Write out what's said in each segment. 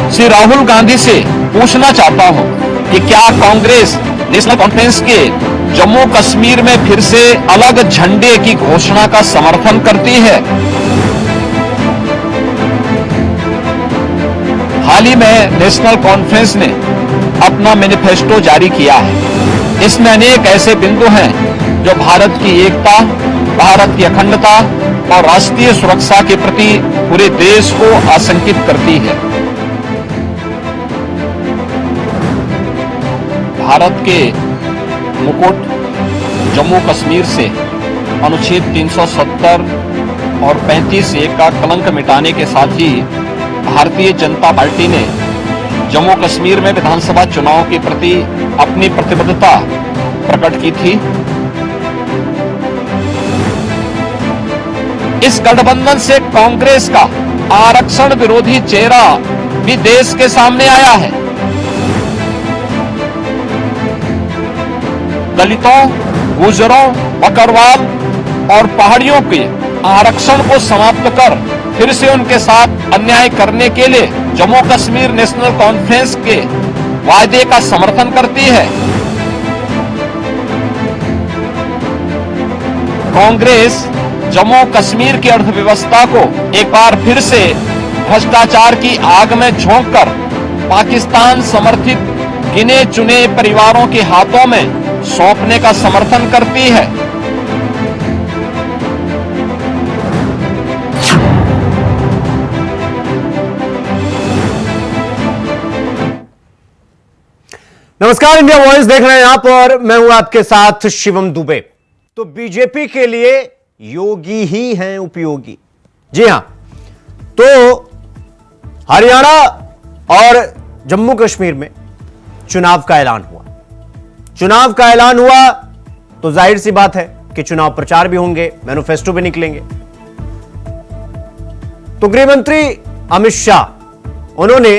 श्री राहुल गांधी से पूछना चाहता हूं कि क्या कांग्रेस नेशनल कॉन्फ्रेंस के जम्मू कश्मीर में फिर से अलग झंडे की घोषणा का समर्थन करती है। हाल ही में नेशनल कॉन्फ्रेंस ने अपना मैनिफेस्टो जारी किया है। इसमें अनेक ऐसे बिंदु हैं जो भारत की एकता, भारत की अखंडता और राष्ट्रीय सुरक्षा के प्रति पूरे देश को आशंकित करती है। भारत के मुकुट जम्मू कश्मीर से अनुच्छेद 370 और 35(1) का कलंक मिटाने के साथ ही भारतीय जनता पार्टी ने जम्मू कश्मीर में विधानसभा चुनाव के प्रति अपनी प्रतिबद्धता प्रकट की थी। इस गठबंधन से कांग्रेस का आरक्षण विरोधी चेहरा भी देश के सामने आया है। दलितों, गुर्जरों, बकरवाल और पहाड़ियों के आरक्षण को समाप्त कर फिर से उनके साथ अन्याय करने के लिए जम्मू कश्मीर नेशनल कॉन्फ्रेंस के वायदे का समर्थन करती है। कांग्रेस जम्मू कश्मीर की अर्थव्यवस्था को एक बार फिर से भ्रष्टाचार की आग में झोंककर पाकिस्तान समर्थित गिने चुने परिवारों के हाथों में सौंपने का समर्थन करती है। नमस्कार, इंडिया वॉइस देख रहे हैं आप और मैं हूं आपके साथ शिवम दुबे। तो बीजेपी के लिए योगी ही हैं उपयोगी। जी हां, तो हरियाणा और जम्मू कश्मीर में चुनाव का ऐलान हुआ। चुनाव का ऐलान हुआ तो जाहिर सी बात है कि चुनाव प्रचार भी होंगे, मैनिफेस्टो भी निकलेंगे। तो गृह मंत्री अमित शाह उन्होंने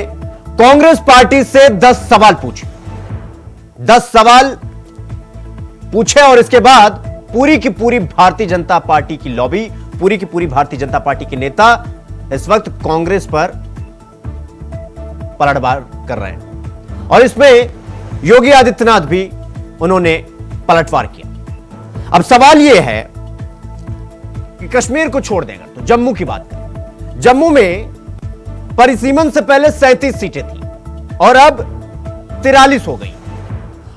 कांग्रेस पार्टी से 10 सवाल पूछे। 10 सवाल पूछे और इसके बाद पूरी की पूरी भारतीय जनता पार्टी की लॉबी, पूरी की पूरी भारतीय जनता पार्टी के नेता इस वक्त कांग्रेस पर पलटवार कर रहे हैं और इसमें योगी आदित्यनाथ भी उन्होंने पलटवार किया। अब सवाल यह है कि कश्मीर को छोड़ देगा तो जम्मू की बात करें। जम्मू में परिसीमन से पहले 37 सीटें थी और अब 43 हो गई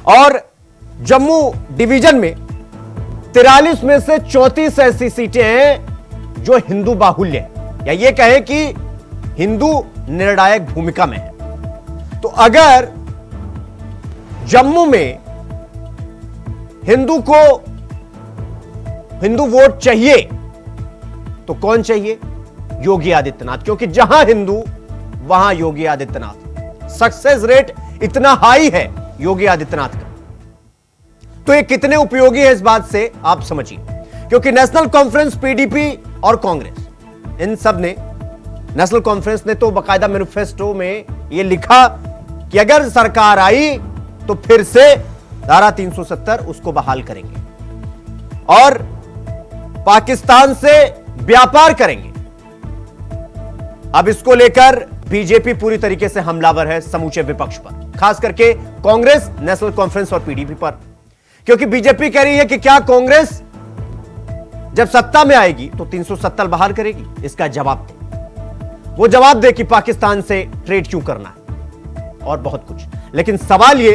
और जम्मू डिवीजन में 43 में से 34 ऐसी सीटें हैं जो हिंदू बाहुल्य है या यह कहे कि हिंदू निर्णायक भूमिका में है। तो अगर जम्मू में हिंदू वोट चाहिए तो कौन चाहिए? योगी आदित्यनाथ, क्योंकि जहां हिंदू वहां योगी आदित्यनाथ। सक्सेस रेट इतना हाई है योगी आदित्यनाथ का। तो ये कितने उपयोगी है इस बात से आप समझिए, क्योंकि नेशनल कॉन्फ्रेंस, पीडीपी और कांग्रेस, इन सब ने, नेशनल कॉन्फ्रेंस ने तो बाकायदा मैनिफेस्टो में यह लिखा कि अगर सरकार आई तो फिर से धारा 370 उसको बहाल करेंगे और पाकिस्तान से व्यापार करेंगे। अब इसको लेकर बीजेपी पूरी तरीके से हमलावर है समूचे विपक्ष पर, खास करके कांग्रेस, नेशनल कॉन्फ्रेंस और पीडीपी पर, क्योंकि बीजेपी कह रही है कि क्या कांग्रेस जब सत्ता में आएगी तो 370 बहाल करेगी? इसका जवाब दे, वो जवाब दे कि पाकिस्तान से ट्रेड क्यों करना है और बहुत कुछ। लेकिन सवाल ये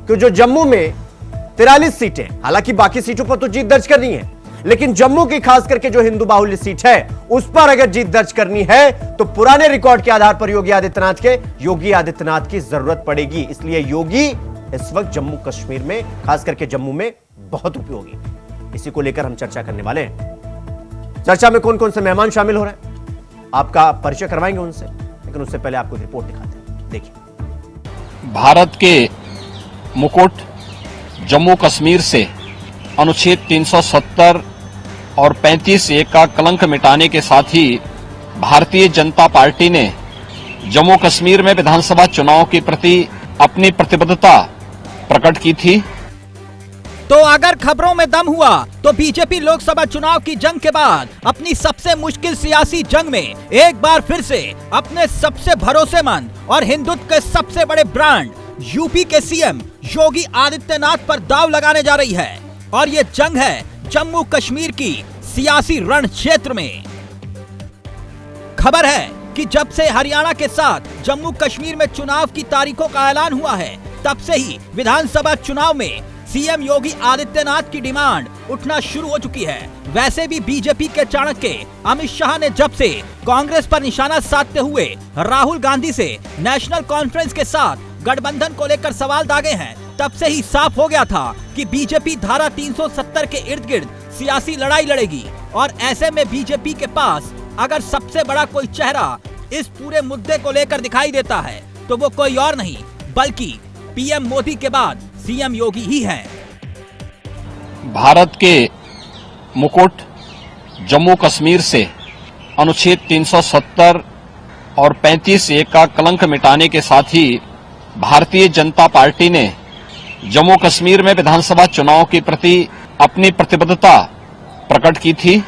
कि जो जम्मू में 43 सीटें, हालांकि बाकी सीटों पर तो जीत दर्ज करनी है, लेकिन जम्मू की खास करके जो हिंदू बाहुल्य सीट है उस पर अगर जीत दर्ज करनी है तो पुराने रिकॉर्ड के आधार पर योगी आदित्यनाथ की जरूरत पड़ेगी। इसलिए योगी इस वक्त जम्मू कश्मीर में, खास करके जम्मू में बहुत उपयोगी। इसी को लेकर हम चर्चा करने वाले हैं। चर्चा में कौन कौन से मेहमान शामिल हो रहे हैं आपका परिचय करवाएंगे उनसे, लेकिन उससे पहले आपको रिपोर्ट दिखाते हैं। देखिए, भारत के मुकुट जम्मू कश्मीर से अनुच्छेद 370 और 35(1) का कलंक मिटाने के साथ ही भारतीय जनता पार्टी ने जम्मू कश्मीर में विधानसभा चुनाव के प्रति अपनी प्रतिबद्धता प्रकट की थी। तो अगर खबरों में दम हुआ तो बीजेपी लोकसभा चुनाव की जंग के बाद अपनी सबसे मुश्किल सियासी जंग में एक बार फिर से अपने सबसे भरोसेमंद और हिंदुत्व के सबसे बड़े ब्रांड यूपी के सीएम योगी आदित्यनाथ पर दांव लगाने जा रही है। और ये जंग है जम्मू कश्मीर की सियासी रण क्षेत्र में। खबर है कि जब से हरियाणा के साथ जम्मू कश्मीर में चुनाव की तारीखों का ऐलान हुआ है, तब से ही विधानसभा चुनाव में सीएम योगी आदित्यनाथ की डिमांड उठना शुरू हो चुकी है। वैसे भी बीजेपी के चाणक्य अमित शाह ने जब से कांग्रेस पर निशाना साधते हुए राहुल गांधी से नेशनल कॉन्फ्रेंस के साथ गठबंधन को लेकर सवाल दागे हैं, तब से ही साफ हो गया था कि बीजेपी धारा 370 के इर्द गिर्द सियासी लड़ाई लड़ेगी। और ऐसे में बीजेपी के पास अगर सबसे बड़ा कोई चेहरा इस पूरे मुद्दे को लेकर दिखाई देता है तो वो कोई और नहीं बल्कि पीएम मोदी के बाद सीएम योगी ही हैं। भारत के मुकुट जम्मू कश्मीर से अनुच्छेद 370 और 35(a) का कलंक मिटाने के साथ ही भारतीय जनता पार्टी ने जम्मू कश्मीर में विधानसभा चुनाव के प्रति अपनी प्रतिबद्धता प्रकट की थी।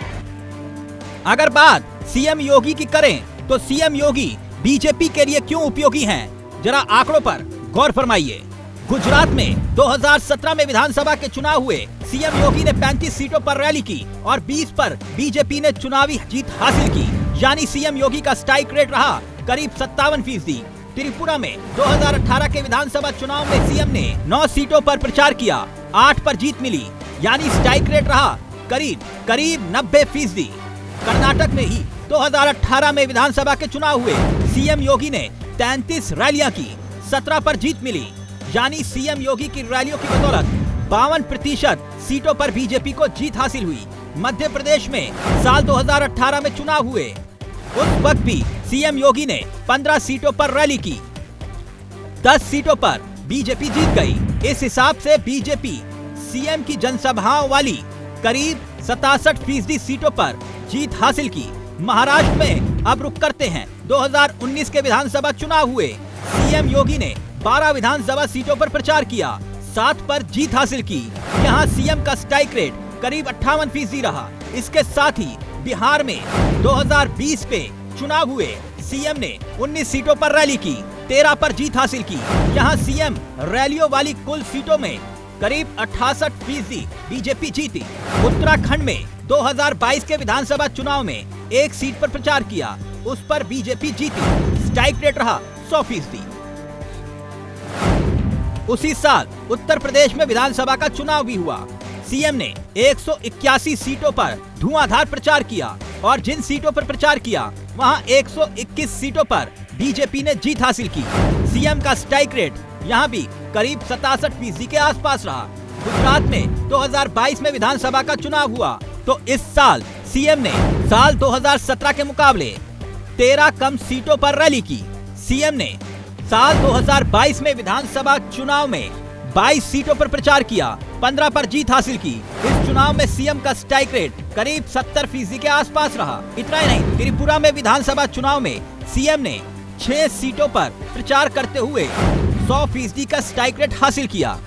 अगर बात सीएम योगी की करें तो सीएम योगी बीजेपी के लिए क्यों उपयोगी हैं? जरा आंकड़ों पर गौर फरमाइए। गुजरात में 2017 में विधानसभा के चुनाव हुए। सीएम योगी ने 35 सीटों पर रैली की और 20 पर बीजेपी ने चुनावी जीत हासिल की, यानी सीएम योगी का स्ट्राइक रेट रहा करीब 57%। त्रिपुरा में 2018 के विधानसभा चुनाव में सीएम ने 9 सीटों पर प्रचार किया, 8 पर जीत मिली, यानी स्ट्राइक रेट रहा करीब 90%। कर्नाटक में ही 2018 में विधानसभा के चुनाव हुए। सीएम योगी ने 33 रैलियां की, 17 पर जीत मिली, यानी सीएम योगी की रैलियों की बदौलत 52% सीटों पर बीजेपी को जीत हासिल हुई। मध्य प्रदेश में साल 2018 में चुनाव हुए, उस वक्त भी सीएम योगी ने 15 सीटों पर रैली की, 10 सीटों पर बीजेपी जीत गई। इस हिसाब से बीजेपी सीएम की जनसभाओं वाली करीब 67% सीटों पर जीत हासिल की। महाराष्ट्र में अब रुक करते हैं। 2019 के विधानसभा चुनाव हुए। सीएम योगी ने 12 विधानसभा सीटों पर प्रचार किया, 7 पर जीत हासिल की। यहाँ सीएम का स्ट्राइक रेट करीब 58% रहा। इसके साथ ही बिहार में 2020 के चुनाव हुए। सीएम ने 19 सीटों पर रैली की, 13 पर जीत हासिल की। यहाँ सीएम रैलियों वाली कुल सीटों में करीब 68% बीजेपी जीती। उत्तराखंड में 2022 के विधानसभा चुनाव में 1 सीट पर प्रचार किया, उस पर बीजेपी जीती, स्ट्राइक रेट रहा 100%। उसी साल उत्तर प्रदेश में विधानसभा का चुनाव भी हुआ। सीएम ने 181 सीटों पर धुआंधार प्रचार किया और जिन सीटों पर प्रचार किया वहां 121 सीटों पर बीजेपी ने जीत हासिल की। सीएम का स्ट्राइक रेट यहां भी करीब 67% के आसपास रहा। गुजरात में 2022 में विधानसभा का चुनाव हुआ तो इस साल सीएम ने साल 2017 के मुकाबले 13 कम सीटों पर रैली की। सीएम ने साल 2022 में विधानसभा चुनाव में 22 सीटों पर प्रचार किया, 15 पर जीत हासिल की। इस चुनाव में सीएम का स्ट्राइक रेट करीब 70% के आसपास रहा। इतना ही नहीं, त्रिपुरा में विधानसभा चुनाव में सीएम ने 6 सीटों पर प्रचार करते हुए 100% का स्ट्राइक रेट हासिल किया।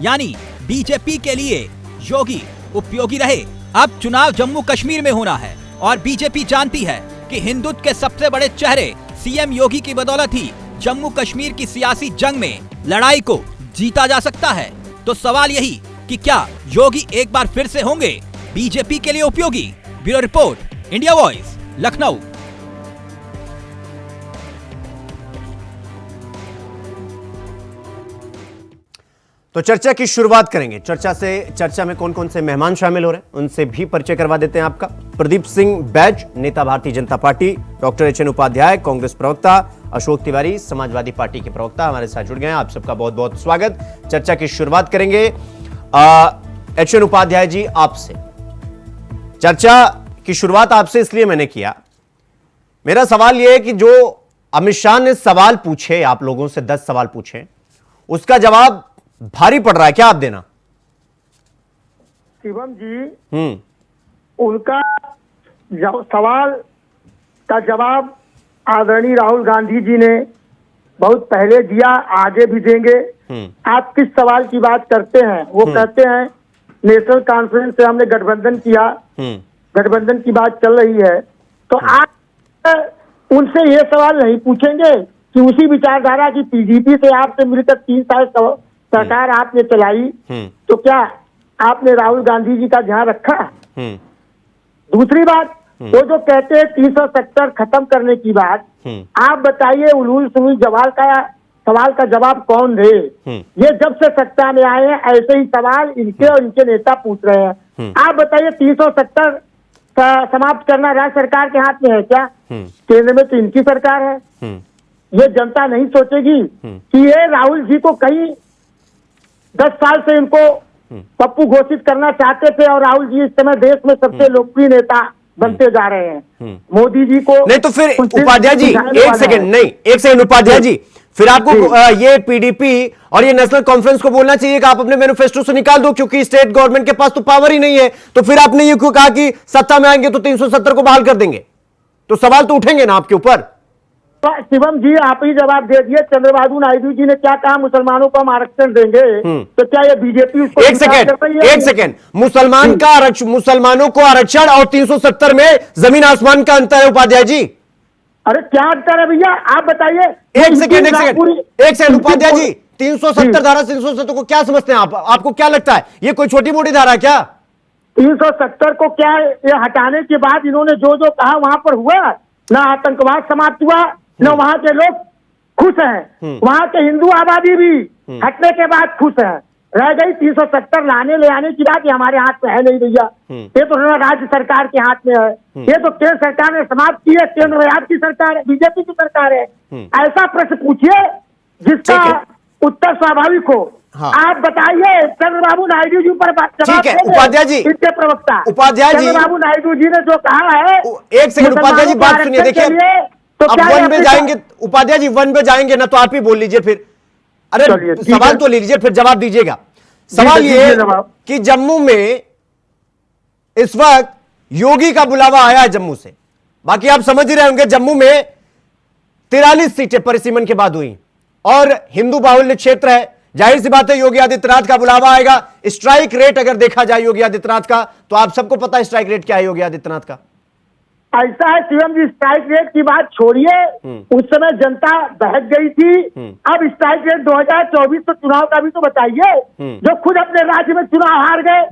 यानी बीजेपी के लिए योगी उपयोगी रहे। अब चुनाव जम्मू कश्मीर में होना है और बीजेपी जानती है कि हिंदुत्व के सबसे बड़े चेहरे सीएम योगी की बदौलत ही जम्मू कश्मीर की सियासी जंग में लड़ाई को जीता जा सकता है। तो सवाल यही कि क्या योगी एक बार फिर से होंगे बीजेपी के लिए उपयोगी? Bureau report, India voice, Lucknow. तो चर्चा की शुरुआत करेंगे। चर्चा में कौन कौन से मेहमान शामिल हो रहे हैं उनसे भी परिचय करवा देते हैं आपका। प्रदीप सिंह बैज, नेता Bharatiya Janata Party. Doctor H N Upadhyay, Congress प्रवक्ता। अशोक तिवारी, समाजवादी पार्टी के प्रवक्ता हमारे साथ जुड़ गए हैं। आप सबका बहुत बहुत स्वागत। चर्चा की शुरुआत करेंगे एच एन उपाध्याय जी आपसे। चर्चा की शुरुआत आपसे इसलिए मैंने किया, मेरा सवाल यह है कि जो अमित शाह ने सवाल पूछे, आप लोगों से 10 सवाल पूछे, उसका जवाब भारी पड़ रहा है, क्या आप देना? शिवम जी, उनका सवाल का जवाब आदरणीय राहुल गांधी जी ने बहुत पहले दिया, आगे भी देंगे। आप किस सवाल की बात करते हैं? वो कहते हैं नेशनल कॉन्फ्रेंस से हमने गठबंधन किया, गठबंधन की बात चल रही है, तो आप उनसे ये सवाल नहीं पूछेंगे कि उसी विचारधारा की पीडीपी से आपसे मिलकर 3 साल सरकार आपने चलाई, तो क्या आपने राहुल गांधी जी का ध्यान रखा? दूसरी बात, वो जो कहते हैं 370 खत्म करने की बात, आप बताइए उलूल सुलूल सवाल का जवाब कौन दे? ये जब से सत्ता में आए हैं ऐसे ही सवाल इनके और इनके नेता पूछ रहे हैं। आप बताइए 370 समाप्त करना राज्य सरकार के हाथ में है क्या? केंद्र में तो इनकी सरकार है। ये जनता नहीं सोचेगी कि ये राहुल जी को कहीं 10 साल से इनको पप्पू घोषित करना चाहते थे और राहुल जी इस समय देश में सबसे लोकप्रिय नेता बनते जा रहे हैं। मोदी जी को नहीं तो फिर उपाध्याय जी एक सेकंड उपाध्याय जी, फिर आपको ये पीडीपी और ये नेशनल कॉन्फ्रेंस को बोलना चाहिए कि आप अपने मैनिफेस्टो से निकाल दो, क्योंकि स्टेट गवर्नमेंट के पास तो पावर ही नहीं है। तो फिर आपने ये क्यों कहा कि सत्ता में आएंगे तो 370 को बहाल कर देंगे? तो सवाल तो उठेंगे ना आपके ऊपर। शिवम जी आप ही जवाब दे दिए, चंद्रबाबू नायडू जी ने क्या कहा, मुसलमानों को हम आरक्षण देंगे, तो क्या ये बीजेपी उसको एक सेकेंड मुसलमानों को आरक्षण और 370 में जमीन आसमान का अंतर है उपाध्याय जी। अरे क्या अंतर है भैया, आप बताइए। एक सेकंड उपाध्याय जी, 370 धारा 370 को क्या समझते हैं आप? आपको क्या लगता है ये कोई छोटी मोटी धारा है क्या? 370 को क्या ये हटाने के बाद इन्होंने जो जो कहा वहां पर हुआ ना, आतंकवाद समाप्त हुआ, न वहां के लोग खुश हैं, वहां के हिंदू आबादी भी हटने के बाद खुश है। रह गई 370 ले आने की बात, ये हमारे हाथ में है नहीं भैया, ये तो राज्य सरकार के हाथ में है, ये तो केंद्र सरकार ने समाप्त की है, केंद्र में आपकी सरकार है, बीजेपी की सरकार है। ऐसा प्रश्न पूछिए जिसका उत्तर स्वाभाविक हो। हाँ। आप बताइए चंद्रबाबू नायडू जी पर ठीक है उपाध्याय जी, इनके प्रवक्ता उपाध्याय जी, चंद्रबाबू नायडू जी ने जो कहा है, एक सेकंड उपाध्याय जी बात सुनिए, देखिए तो अब वन में जाएंगे उपाध्याय जी, वन में जाएंगे ना तो आप ही बोल लीजिए फिर। अरे सवाल तो ले लीजिए फिर जवाब दीजिएगा। सवाल ये कि जम्मू में इस वक्त योगी का बुलावा आया है जम्मू से, बाकी आप समझ ही रहे होंगे जम्मू में 43 सीटें परिसीमन के बाद हुई और हिंदू बाहुल्य क्षेत्र है, जाहिर सी बात है योगी आदित्यनाथ का बुलावा आएगा। स्ट्राइक रेट अगर देखा जाए योगी आदित्यनाथ का, तो आप सबको पता है स्ट्राइक रेट क्या है योगी आदित्यनाथ का। ऐसा है शिवम जी, स्ट्राइक रेट की बात छोड़िए, उस समय जनता बहक गई थी, अब स्ट्राइक रेट 2024 तो चुनाव का भी तो बताइए, जो खुद अपने राज्य में चुनाव हार गए।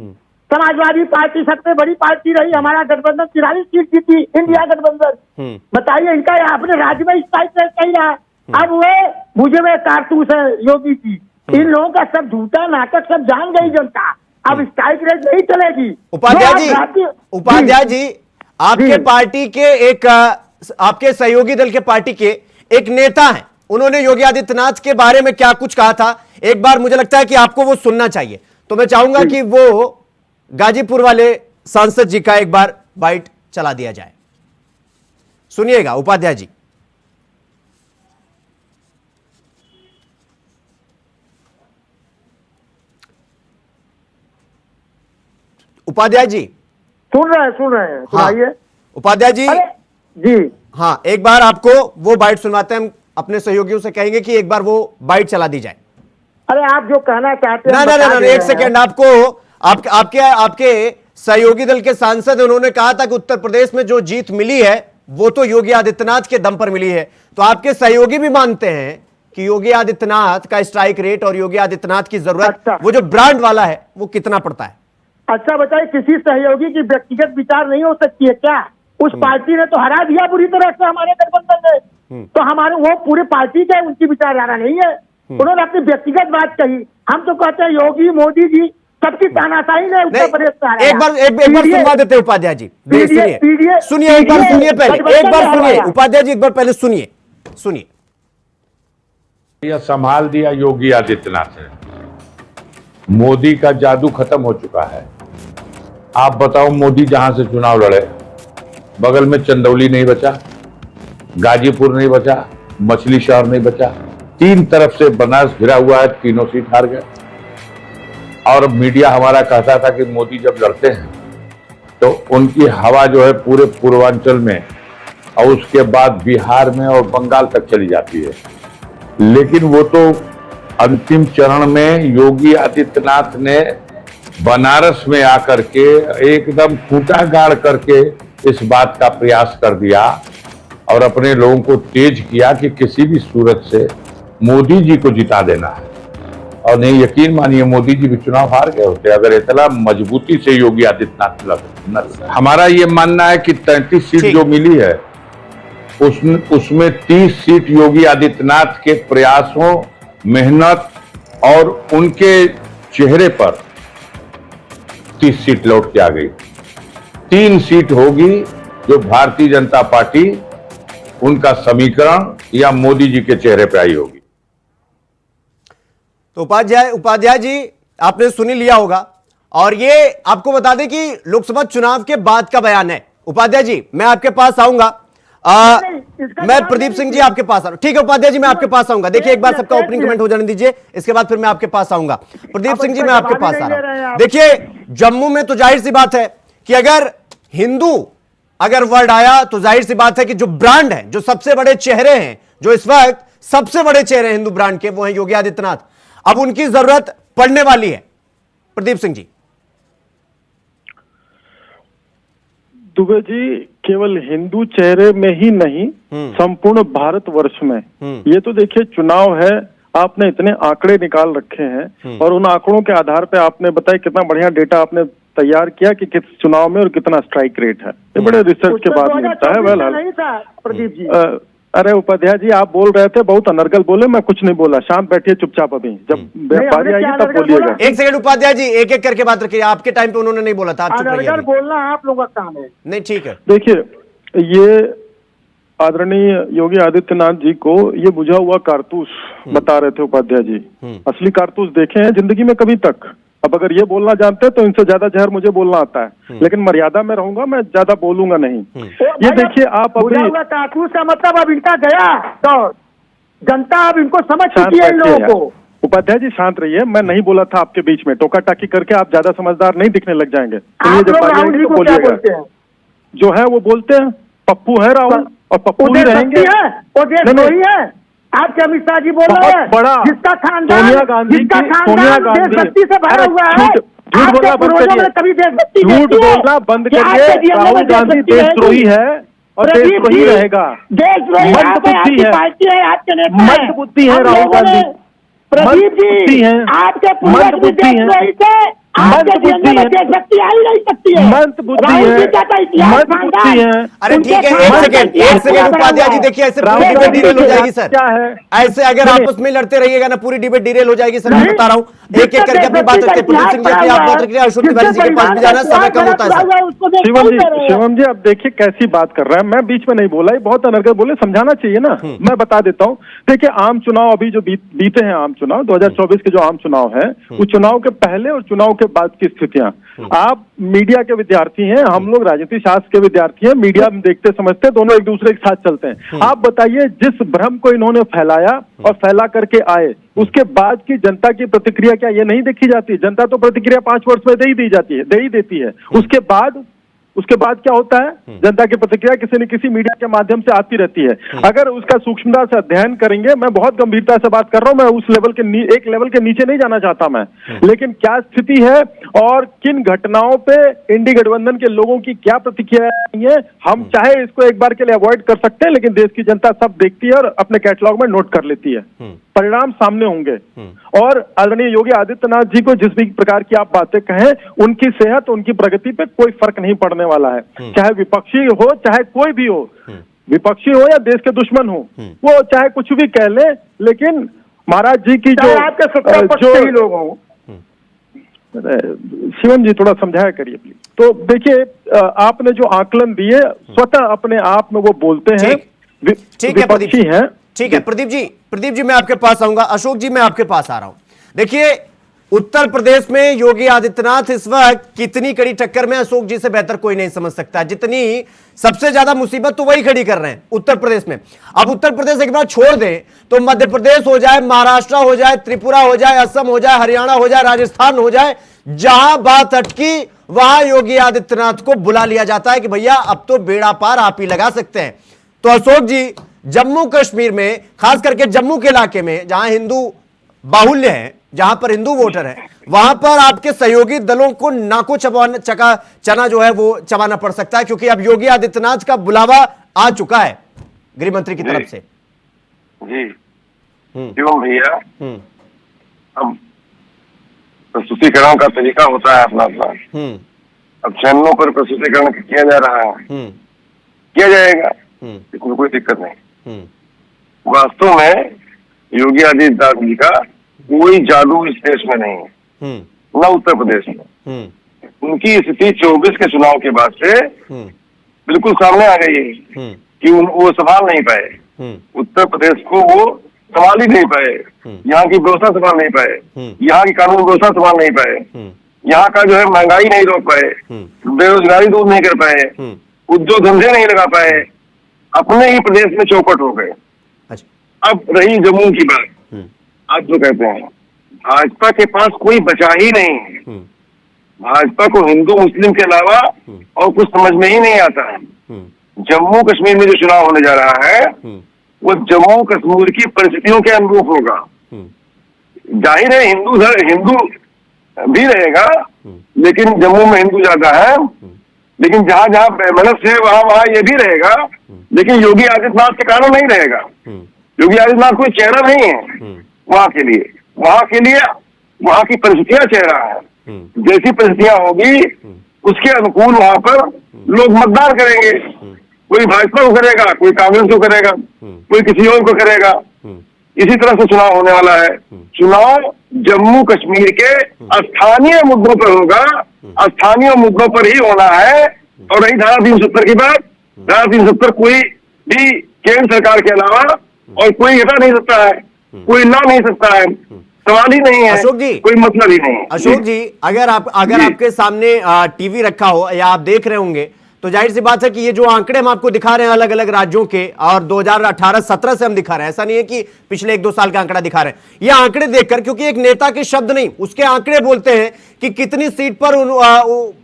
समाजवादी पार्टी सबसे बड़ी पार्टी रही, हमारा गठबंधन 43 सीट जीती, इंडिया गठबंधन। बताइए इनका अपने राज्य में स्ट्राइक रेट नहीं रहा। अब वो मुझे में कारतूस है योगी की, इन लोगों का सब झूठा नाटक सब जान गई जनता, अब स्ट्राइक रेट नहीं चलेगी। उपाध्याय जी आपके पार्टी के एक आपके सहयोगी दल के पार्टी के एक नेता हैं, उन्होंने योगी आदित्यनाथ के बारे में क्या कुछ कहा था, एक बार मुझे लगता है कि आपको वो सुनना चाहिए। तो मैं चाहूंगा कि वो गाजीपुर वाले सांसद जी का एक बार बाइट चला दिया जाए, सुनिएगा उपाध्याय जी। उपाध्याय जी सुन रहे हैं सुनाइए। हाँ, उपाध्याय जी जी हाँ, एक बार आपको वो बाइट सुनवाते हैं, हम अपने सहयोगियों से कहेंगे कि एक बार वो बाइट चला दी जाए। अरे आप जो कहना चाहते हैं ना एक सेकेंड, आपके सहयोगी दल के सांसद उन्होंने कहा था कि उत्तर प्रदेश में जो जीत मिली है वो तो योगी आदित्यनाथ के दम पर मिली है, तो आपके सहयोगी भी मानते हैं कि योगी आदित्यनाथ का स्ट्राइक रेट और योगी आदित्यनाथ की जरूरत वो जो ब्रांड वाला है वो कितना पड़ता है? अच्छा बताइए, किसी सहयोगी की व्यक्तिगत विचार नहीं हो सकती है क्या? उस पार्टी ने तो हरा दिया बुरी तरह से हमारे गठबंधन ने, तो हमारे वो पूरे पार्टी का उनकी विचारधारा नहीं है, उन्होंने अपनी व्यक्तिगत बात कही। हम तो कहते हैं योगी मोदी जी सबकी तानाशाही ने उत्तर प्रदेश में। एक बार सुनवा देते उपाध्याय जी, सुनिए एक बार सुनिए पहले, एक बार सुनिए उपाध्याय जी, एक बार पहले सुनिए। यह संभाल दिया योगी आदित्यनाथ ने, मोदी का जादू खत्म हो चुका है। आप बताओ, मोदी जहां से चुनाव लड़े बगल में चंदौली नहीं बचा, गाजीपुर नहीं बचा, मछली शहर नहीं बचा, 3 तरफ से बनारस घिरा हुआ है, तीनों सीट हार गए। और मीडिया हमारा कहता था कि मोदी जब लड़ते हैं तो उनकी हवा जो है पूरे पूर्वांचल में और उसके बाद बिहार में और बंगाल तक चली जाती है, लेकिन वो तो अंतिम चरण में योगी आदित्यनाथ ने बनारस में आकर के एकदम खूंटा गाड़ करके इस बात का प्रयास कर दिया और अपने लोगों को तेज किया कि किसी भी सूरत से मोदी जी को जिता देना है। और नहीं, यकीन मानिए मोदी जी भी चुनाव हार गए होते अगर इतना मजबूती से योगी आदित्यनाथ लड़। हमारा ये मानना है कि 33 सीट जो मिली है उसमें 30 सीट योगी आदित्यनाथ के प्रयासों, मेहनत और उनके चेहरे पर 30 सीट लौट के आ गई। 3 सीट होगी जो भारतीय जनता पार्टी, उनका समीकरण या मोदी जी के चेहरे पे आई होगी। तो उपाध्याय जी आपने सुन ही लिया होगा, और ये आपको बता दें कि लोकसभा चुनाव के बाद का बयान है। उपाध्याय जी मैं आपके पास आऊंगा, मैं प्रदीप सिंह जी आपके पास आ रहा हूं। ठीक है उपाध्याय जी मैं आपके पास आऊंगा। देखिए एक बार सबका ओपनिंग कमेंट हो जाने दीजिए, इसके बाद फिर मैं आपके पास आऊंगा। प्रदीप सिंह जी मैं आपके पास आ रहा हूं। देखिए जम्मू में तो जाहिर सी बात है कि अगर हिंदू अगर वर्ड आया तो जाहिर सी बात है कि जो ब्रांड है, जो सबसे बड़े चेहरे हैं, जो इस वक्त सबसे बड़े चेहरे हैं हिंदू ब्रांड के, वो है योगी आदित्यनाथ। अब उनकी जरूरत पड़ने वाली है। प्रदीप सिंह जी। दुबे जी केवल हिंदू चेहरे में ही नहीं, संपूर्ण भारतवर्ष में ये तो देखिए चुनाव है, आपने इतने आंकड़े निकाल रखे हैं और उन आंकड़ों के आधार पे आपने बताया कितना बढ़िया डेटा आपने तैयार किया कि किस चुनाव में और कितना स्ट्राइक रेट है। ये बड़े रिसर्च के बाद मिलता है। नहीं था प्रदीप जी। अरे उपाध्याय जी आप बोल रहे थे, बहुत अनर्गल बोले, मैं कुछ नहीं बोला। शांत बैठिए चुपचाप, अभी जब बारी आएगी तब बोलिएगा। एक सेकंड उपाध्याय जी, एक एक करके बात रखिए। आपके टाइम पे उन्होंने नहीं बोला था, आप चुप रहिए। बोलना आप लोगों का काम है। नहीं ठीक है। देखिए ये आदरणीय योगी आदित्यनाथ जी को ये बुझा हुआ कारतूस बता रहे थे उपाध्याय जी। असली कारतूस देखे हैं जिंदगी में कभी तक? अब अगर ये बोलना जानते हैं तो इनसे ज्यादा जहर मुझे बोलना आता है, लेकिन मर्यादा में रहूंगा, मैं ज्यादा बोलूंगा नहीं। ये देखिए आप अभी कारतूस का मतलब अब इनका गया तो जनता अब इनको समझ चुकी है इन लोगों को। उपाध्याय जी शांत रहिए, मैं नहीं बोला था आपके बीच में। टोका टाकी करके आप ज्यादा समझदार नहीं दिखने लग जाएंगे। आप लोग राहुल जी को क्या बोलते हैं? जो है वो बोलते हैं, पप्पू है राहुल और पप्पू ही रहेंगे। वही है आपके अमित शाह जी बोल रहे हैं, बड़ा जिसका खानदान सोनिया गांधी देशभक्ति से भरा हुआ है। झूठ बोलना बंद करिए, झूठ बोलना बंद करिए। राहुल गांधी देशद्रोही है और देशद्रोही रहेगा। देशद्रोही मंदबुद्धि है, मंदबुद्धि है राहुल गांधी। प्रदीप जी आपके पूर्वज भी देशद्रोही थे, आपके जीवन में देशभक्ति आ ही नहीं सकती है। मंदबुद्धि है। अरे ठीक है, एक सेकंड उपाध्याय जी। देखिए ऐसे पूरी डिबेट डिरेल हो जाएगी सर। क्या है ऐसे अगर आपस में लड़ते रहिएगा ना, पूरी डिबेट डिरेल हो जाएगी सर। मैं बता रहा हूँ, एक एक करके अपनी बात रखते हैं। प्रदीप सिंह जी अपनी आप बात रखिए, अशोक तिवारी जी के पास भी जाना, समय कम होता है सर। शिवम जी अब देखिए कैसी बात कर रहे हैं। मैं बीच में नहीं बोला, ये बहुत अनर्गल बोले, समझाना चाहिए ना। मैं बता देता हूँ। देखिए आम चुनाव अभी जो बीते हैं, आम चुनाव 2024 के जो आम चुनाव है, उस चुनाव के पहले और चुनाव के बाद की स्थितियां, आप मीडिया के विद्यार्थी हैं, हम लोग राजनीति शास्त्र के विद्यार्थी हैं। मीडिया में देखते समझते, दोनों एक दूसरे के साथ चलते हैं। आप बताइए जिस भ्रम को इन्होंने फैलाया और फैला करके आए, उसके बाद की जनता की प्रतिक्रिया क्या ये नहीं देखी जाती? जनता तो प्रतिक्रिया 5 वर्ष में दे ही देती है। उसके बाद क्या होता है? जनता की प्रतिक्रिया किसी न किसी मीडिया के माध्यम से आती रहती है। अगर उसका सूक्ष्मता से अध्ययन करेंगे, मैं बहुत गंभीरता से बात कर रहा हूं, मैं उस लेवल के एक लेवल के नीचे नहीं जाना चाहता मैं, लेकिन क्या स्थिति है और किन घटनाओं पे इंडी गठबंधन के लोगों की क्या प्रतिक्रिया है, हम चाहे इसको एक बार के लिए अवॉइड कर सकते हैं, लेकिन देश की जनता सब देखती है और अपने कैटलॉग में नोट कर लेती है। परिणाम सामने होंगे। और आदरणीय योगी आदित्यनाथ जी को जिस भी प्रकार की आप बातें कहें, उनकी सेहत, उनकी प्रगति पे कोई फर्क नहीं पड़ने वाला है। चाहे विपक्षी हो, चाहे कोई भी हो, विपक्षी हो या देश के दुश्मन हो, वो चाहे कुछ भी कह ले, लेकिन महाराज जी की जो आपके 70% लोग हों। शिवम जी थोड़ा समझाया करिए प्लीज। तो देखिए आपने जो आकलन दिए, स्वतः अपने आप में वो बोलते हैं विपक्षी हैं। ठीक है प्रदीप जी मैं आपके पास आऊंगा। अशोक जी मैं आपके पास आ रहा हूं। देखिए उत्तर प्रदेश में योगी आदित्यनाथ इस वक्त कितनी कड़ी टक्कर में, अशोक जी से बेहतर कोई नहीं समझ सकता। जितनी सबसे ज्यादा मुसीबत तो वही खड़ी कर रहे हैं उत्तर प्रदेश में। अब उत्तर प्रदेश एक बार छोड़ दें तो मध्य प्रदेश हो जाए, महाराष्ट्र हो जाए, त्रिपुरा हो जाए, असम हो जाए, हरियाणा हो जाए, राजस्थान हो जाए, जहां बात अटकी वहां योगी आदित्यनाथ को बुला लिया जाता है कि भैया अब तो बेड़ा पार आप ही लगा सकते हैं। तो अशोक जी जम्मू कश्मीर में, खास करके जम्मू के इलाके में जहां हिंदू बाहुल्य है, जहां पर हिंदू वोटर है, वहां पर आपके सहयोगी दलों को नाको चना जो है वो चबाना पड़ सकता है, क्योंकि अब योगी आदित्यनाथ का बुलावा आ चुका है गृह मंत्री की तरफ से। जी क्यों भैया, अब प्रस्तुतिकरण का तरीका होता है अपना अपना। अब चैनलों पर प्रस्तुतिकरण किया जा रहा है, किया जाएगा, इसमें कोई दिक्कत नहीं। वास्तव में योगी आदित्यनाथ जी का कोई जादू इस देश में नहीं है, न उत्तर प्रदेश में। उनकी स्थिति 24 के चुनाव के बाद से बिल्कुल सामने आ गई है कि वो संभाल नहीं पाए, उत्तर प्रदेश को वो संभाल ही नहीं पाए, यहाँ की व्यवस्था संभाल नहीं पाए, यहाँ की कानून व्यवस्था संभाल नहीं पाए, यहाँ का जो है महंगाई नहीं रोक पाए, बेरोजगारी दूर नहीं कर पाए, उद्योग धंधे नहीं लगा पाए, अपने ही प्रदेश में चौपट हो गए। अब रही जम्मू की बात, आप जो कहते हैं भाजपा के पास कोई बचा ही नहीं है, भाजपा को हिंदू मुस्लिम के अलावा और कुछ समझ में ही नहीं आता है। जम्मू कश्मीर में जो चुनाव होने जा रहा है वो जम्मू कश्मीर की परिस्थितियों के अनुरूप होगा। जाहिर है हिंदू भी रहेगा, लेकिन जम्मू में हिंदू ज्यादा है, लेकिन जहां जहां बेमनस है वहां ये भी रहेगा, लेकिन योगी आदित्यनाथ के कारण नहीं रहेगा। योगी आदित्यनाथ कोई चेहरा नहीं है वहां के लिए, वहां की परिस्थितियां चेहरा है। जैसी परिस्थितियां होगी उसके अनुकूल वहां पर लोग मतदान करेंगे, कोई भाजपा को करेगा, कोई कांग्रेस को करेगा, कोई किसी और को करेगा। इसी तरह से चुनाव होने वाला है। चुनाव जम्मू कश्मीर के स्थानीय मुद्दों पर होगा, स्थानीय मुद्दों पर ही होना है। और रही धारा 370 की बात, धारा 370 कोई भी केंद्र सरकार के अलावा और कोई हटा नहीं सकता है, कोई ला नहीं सकता है, सवाल ही नहीं है। अशोक जी, कोई मतलब ही नहीं है। अशोक जी, अगर आपके सामने टीवी रखा हो या आप देख रहे होंगे, तो जाहिर सी बात है कि ये जो आंकड़े हम आपको दिखा रहे हैं अलग अलग राज्यों के, और 2018-17 से हम दिखा रहे हैं, ऐसा नहीं है कि पिछले 1-2 साल का आंकड़ा दिखा रहे हैं। ये आंकड़े देखकर, क्योंकि एक नेता के शब्द नहीं, उसके आंकड़े बोलते हैं कि कितनी सीट पर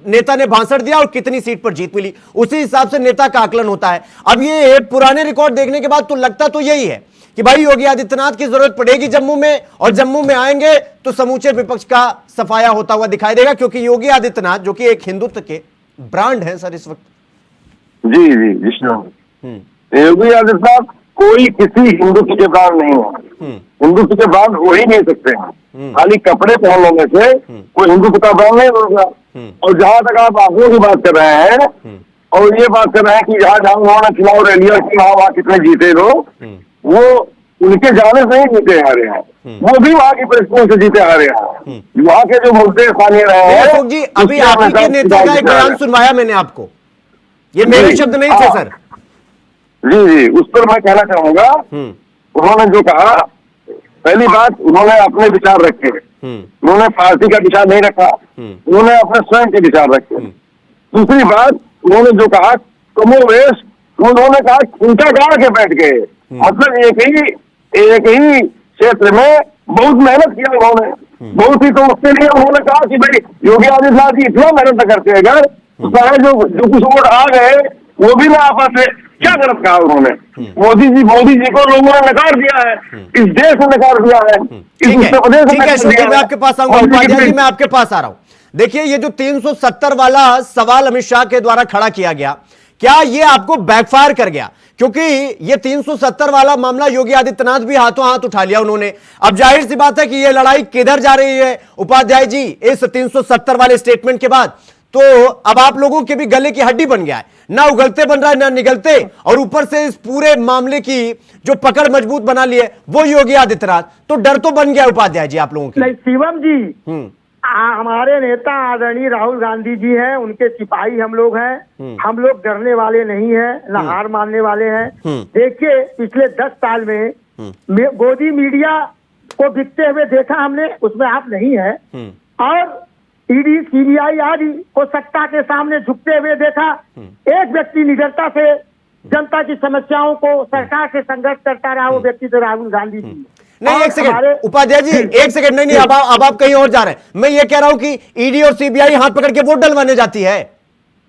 नेता ने भाषण दिया और कितनी सीट पर जीत मिली, उसी हिसाब से नेता का आकलन होता है। अब ये पुराने रिकॉर्ड देखने के बाद तो लगता तो यही है कि भाई योगी आदित्यनाथ की जरूरत पड़ेगी जम्मू में, और जम्मू में आएंगे तो समूचे विपक्ष का सफाया होता हुआ दिखाई देगा, क्योंकि योगी आदित्यनाथ जो कि एक हिंदुत्व के ब्रांड है सर इस वक्त। जी विष्णु, योगी आदित्यनाथ कोई किसी हिंदुत्व के ब्रांड नहीं है, हिंदुत्व के ब्रांड हो ही नहीं सकते हैं। खाली कपड़े पहन लेने से कोई हिंदुत्व का ब्रांड नहीं होगा। और जहां तक आप आंकड़ों की बात कर रहे हैं और ये बात कर रहे हैं कि जहां उन्होंने चुनाव रैलियां की वहां कितने जीते लोग, वो उनके जाने से ही जीते हारे हैं, वो भी वहां की परिस्थितियों से जीते हारे हैं। वहां के जो मुद्दे स्थानीय रहे हैं। अशोक जी, अभी आप के नेता का एक बयान सुनवाया मैंने आपको, ये मेरे शब्द नहीं थे सर। जी, उस पर मैं कहना चाहूंगा, उन्होंने जो कहा, पहली बात उन्होंने अपने विचार रखे, उन्होंने पार्टी का विचार नहीं रखा, उन्होंने अपने स्वयं के विचार रखे। दूसरी बात, उन्होंने जो कहा कमोवेश, उन्होंने कहा खूंटा गाड़ के बैठ गए, मतलब एक ही क्षेत्र में बहुत मेहनत किया उन्होंने, बहुत ही। तो उसके लिए उन्होंने कहा कि भाई योगी आदित्यनाथ जी इतना मेहनत करते हैं, अगर तो चाहे जो कुछ वोट आ गए वो भी ना आ पाते। क्या गलत कहा उन्होंने? मोदी जी को लोगों ने नकार दिया है, इस देश ने नकार दिया है, इस उत्तर प्रदेश ने नकार दिया है। मैं आपके पास आऊंगा, उपाध्याय जी मैं आपके पास आ रहा हूं। देखिए, ये जो 370 वाला सवाल अमित शाह के द्वारा खड़ा किया गया, क्या ये आपको बैकफायर कर गया? क्योंकि ये 370 वाला मामला योगी आदित्यनाथ भी हाथों हाथ उठा लिया उन्होंने। अब जाहिर सी बात है कि ये लड़ाई किधर जा रही है उपाध्याय जी इस 370 वाले स्टेटमेंट के बाद? तो अब आप लोगों के भी गले की हड्डी बन गया है, ना उगलते बन रहा है ना निगलते, और ऊपर से इस पूरे मामले की जो पकड़ मजबूत बना ली है वो योगी आदित्यनाथ, तो डर तो बन गया उपाध्याय जी आप लोगों के। शिवम जी, हमारे नेता आदरणीय राहुल गांधी जी हैं, उनके सिपाही हम लोग हैं, हम लोग डरने वाले नहीं हैं, न हार मानने वाले हैं। देखिए, पिछले 10 साल में मोदी मीडिया को बिकते हुए देखा हमने, उसमें आप नहीं है, और ईडी सीबीआई आदि को सत्ता के सामने झुकते हुए देखा। एक व्यक्ति निडरता से जनता की समस्याओं को सरकार से संघर्ष करता रहा, वो व्यक्ति तो राहुल गांधी जी। नहीं, एक सेकंड उपाध्याय जी, एक सेकंड, नहीं अब आप कहीं और जा रहे हैं। मैं ये कह रहा हूं कि ईडी और सीबीआई हाथ पकड़ के वोट डलवाने जाती है।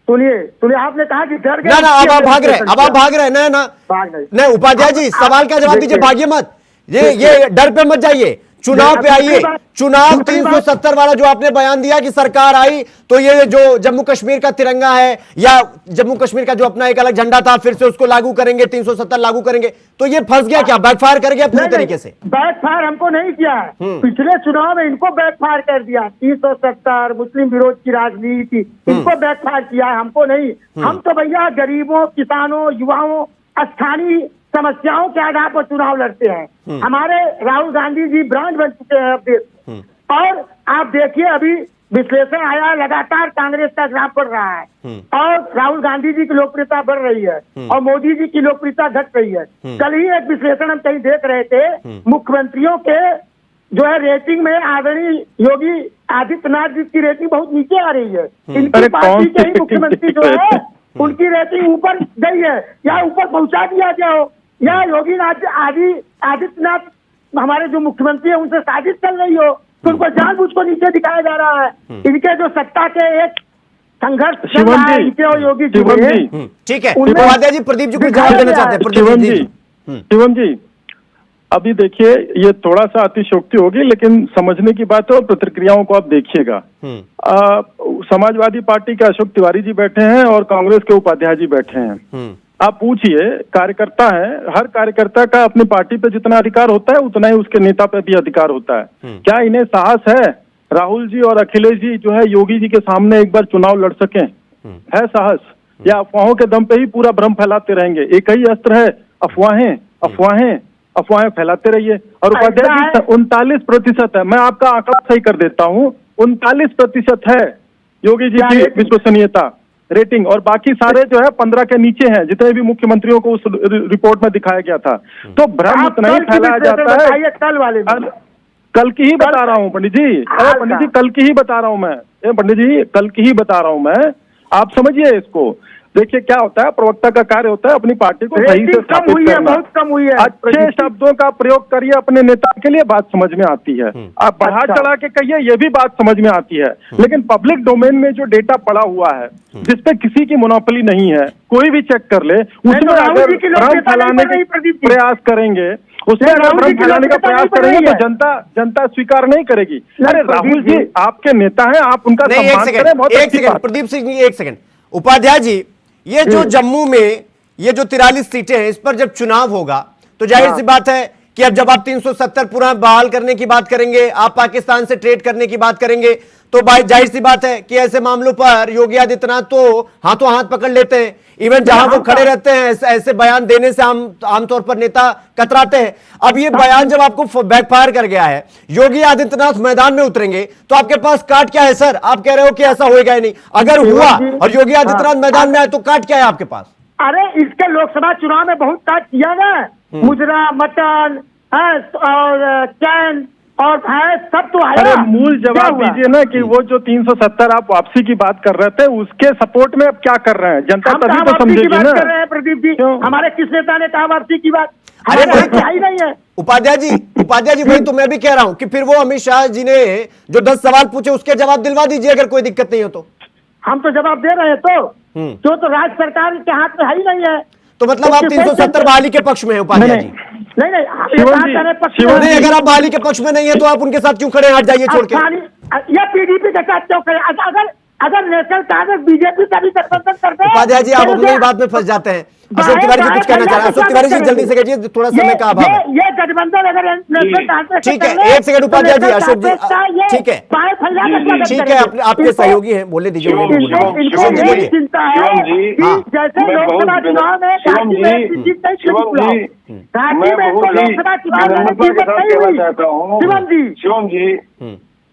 सुनिए, आपने कहा कि डर गए, ना अब आप भाग रहे नहीं उपाध्याय जी, सवाल का जवाब दीजिए, भागिए मत, ये डर पे मत जाइए। चुनाव पे आइए। दूसरी बात- चुनाव दूसरी बात- 370 वाला जो आपने बयान दिया कि सरकार आई तो ये जो जम्मू कश्मीर का तिरंगा है या जम्मू कश्मीर का जो अपना एक अलग झंडा था फिर से उसको लागू करेंगे, 370 लागू करेंगे, तो ये फंस गया क्या, बैकफायर कर गया पूरी तरीके से? बैकफायर हमको नहीं किया है। पिछले चुनाव में इनको बैकफायर कर दिया। 370 मुस्लिम विरोध की राजनीति इनको बैकफायर किया है, हमको नहीं। हम तो भैया गरीबों, किसानों, युवाओं, स्थानीय समस्याओं के आधार पर चुनाव लड़ते हैं। हमारे राहुल गांधी जी ब्रांड बन चुके हैं अब देश में। और आप देखिए अभी विश्लेषण आया, लगातार कांग्रेस का ग्राफ बढ़ रहा है और राहुल गांधी जी की लोकप्रियता बढ़ रही है और मोदी जी की लोकप्रियता घट रही है। कल ही एक विश्लेषण हम कहीं देख रहे थे, मुख्यमंत्रियों के जो है रेटिंग में आदरणीय योगी आदित्यनाथ जी की रेटिंग बहुत नीचे आ रही है। इनकी अरे पार्टी कौन के ही सी मुख्यमंत्री जो है उनकी रेटिंग ऊपर गई है या ऊपर पहुंचा दिया गया हो, या योगी आदित्यनाथ हमारे जो मुख्यमंत्री है उनसे साजिश चल रही हो, तो उनको जानबूझ को नीचे दिखाया जा रहा है। इनके जो सत्ता के एक संघर्ष चल रहा है इनके और योगी जी में। ठीक है, उनमें- उपाध्याय जी प्रदीप जी कुछ जवाब देना चाहते हैं। प्रदीप शिवम जी जी, शिवम जी, अभी देखिए ये थोड़ा सा अतिशयोक्ति होगी लेकिन समझने की बात है और प्रतिक्रियाओं को आप देखिएगा। समाजवादी पार्टी के अशोक तिवारी जी बैठे हैं और कांग्रेस के उपाध्याय जी बैठे हैं। आप पूछिए, कार्यकर्ता है, हर कार्यकर्ता का अपनी पार्टी पे जितना अधिकार होता है उतना ही उसके नेता पे भी अधिकार होता है। क्या इन्हें साहस है राहुल जी और अखिलेश जी जो है योगी जी के सामने एक बार चुनाव लड़ सकें? है साहस, या अफवाहों के दम पे ही पूरा भ्रम फैलाते रहेंगे? एक ही अस्त्र है, अफवाहें, अफवाहें, अफवाहें फैलाते रहिए। और उपाध्याय जी 39% है, मैं आपका आंकड़ा सही कर देता हूँ, 39% है योगी जी की विश्वसनीयता रेटिंग, और बाकी सारे जो है 15 के नीचे हैं, जितने भी मुख्यमंत्रियों को उस रिपोर्ट में दिखाया गया था। तो भ्रम उतना ही फैलाया जाता है। कल वाले कल की ही बता रहा हूँ पंडित जी, अरे पंडित जी कल की ही बता रहा हूँ मैं, पंडित जी कल की ही बता रहा हूँ मैं, आप समझिए इसको। देखिए क्या होता है, प्रवक्ता का कार्य होता है अपनी पार्टी को सही से कम हुई है, बहुत कम हुई है। अच्छे शब्दों का प्रयोग करिए अपने नेता के लिए, बात समझ में आती है। आप बढ़ा चढ़ा के कहिए, ये भी बात समझ में आती है। लेकिन पब्लिक डोमेन में जो डेटा पड़ा हुआ है, जिसपे किसी की मोनोपोली नहीं है, कोई भी चेक कर ले, उसमें अगर भ्रम फैलाने के प्रयास करेंगे, उसमें अगर भ्रम फैलाने का प्रयास करेंगे तो जनता स्वीकार नहीं करेगी। अरे राहुल जी आपके नेता हैं, आप उनका सम्मान करें, बहुत अच्छी बात। प्रदीप सिंह जी एक सेकंड। उपाध्याय जी, ये जो जम्मू में ये जो 43 सीटें हैं, इस पर जब चुनाव होगा तो जाहिर सी बात है कि अब जब आप 370 पूरा बहाल करने की बात करेंगे, आप पाकिस्तान से ट्रेड करने की बात करेंगे, तो जाहिर सी बात है कि ऐसे मामलों पर योगी आदित्यनाथ तो हाथों हाथ पकड़ लेते हैं। इवन जहां वो खड़े रहते हैं ऐसे बयान देने से आमतौर पर नेता कतराते हैं। अब ये बयान जब आपको बैकफायर कर गया है, योगी आदित्यनाथ मैदान में उतरेंगे तो आपके पास काट क्या है सर? आप कह रहे हो कि ऐसा होएगा ही नहीं, अगर हुआ और योगी आदित्यनाथ मैदान में आए तो काट क्या है आपके पास? अरे इसके लोकसभा चुनाव में बहुत काट किया ना, मुजरा, मटन और चैन और है सब तो आया। अरे मूल जवाब दीजिए ना कि वो जो 370 आप वापसी की बात कर रहे थे उसके सपोर्ट में अब क्या कर रहे हैं? जनता तभी तो समझेगी ना। कर रहे हैं प्रदीप जी, हमारे किस नेता ने कहा वापसी की बात? अरे ही नहीं है। उपाध्याय जी वही तो मैं भी कह रहा हूं कि फिर वो अमित शाह जी ने जो 10 सवाल पूछे उसके जवाब दिलवा दीजिए अगर कोई दिक्कत नहीं हो तो। हम तो जवाब दे रहे हैं, तो राज्य सरकार के हाथ में है ही नहीं है। तो मतलब आप 370 बहाली के पक्ष में है उपाध्याय जी? नहीं, नहीं, अगर आप बहाली के पक्ष में नहीं है तो आप उनके साथ क्यों खड़े हैं? हट जाइए छोड़ के। या पीडीपी के साथ क्यों खड़े? अगर नेशनल कांग्रेस बीजेपी का भी गठबंधन करते हैं। उपाध्याय जी आप अपनी बात में फंस जाते हैं। अशोक तिवारी जी कुछ कहना चाह रहे हैं। अशोक तिवारी जी जल्दी से कहिए, थोड़ा समय का अभाव है। ये गठबंधन अगर नेशनल कांग्रेस, ठीक है, एक सेकंड उपाध्याय जी, अशोक जी ठीक है, ठीक है, आपके सहयोगी हैं, बोलने दीजिए। चिंता है जैसे लोकसभा चुनाव में शिवम जी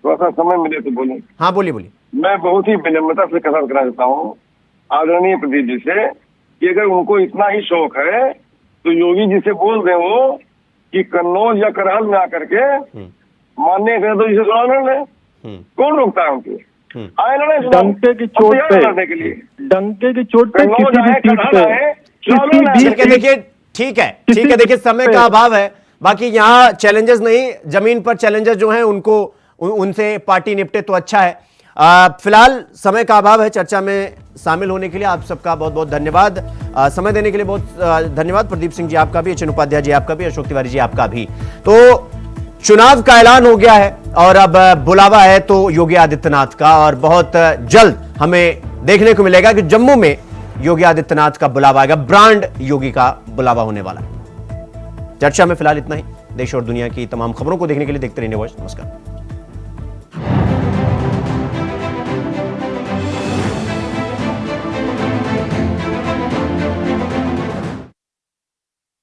थोड़ा सा समय मिले तो बोलूं। हाँ बोलिए। मैं बहुत ही विनम्रता से कसर करना चाहता हूँ आदरणीय प्रदीप जी से कि अगर उनको इतना ही शौक है तो योगी जी से बोल दें वो कि कन्नौज या करहल में आकर के माननीय तो जिसे चुनाव लड़ लें। कौन रोकता है उनको? आए लड़े डंके की चोट पे, डंके की चोट पे किसी भी सीट पे। देखिए ठीक है, देखिए समय का अभाव है, बाकी यहाँ चैलेंजेस नहीं, जमीन पर चैलेंजेस जो हैं उनसे पार्टी निपटे तो अच्छा है। फिलहाल समय का अभाव है। चर्चा में शामिल होने के लिए आप सबका बहुत बहुत धन्यवाद, समय देने के लिए बहुत धन्यवाद। प्रदीप सिंह जी आपका भी, एचएन उपाध्याय जी आपका भी, अशोक तिवारी जी आपका भी। तो चुनाव का ऐलान हो गया है और अब बुलावा है तो योगी आदित्यनाथ का, और बहुत जल्द हमें देखने को मिलेगा कि जम्मू में योगी आदित्यनाथ का बुलावा आएगा, ब्रांड योगी का बुलावा होने वाला है। चर्चा में फिलहाल इतना ही। देश और दुनिया की तमाम खबरों को देखने के लिए देखते रहिए वॉइस। नमस्कार।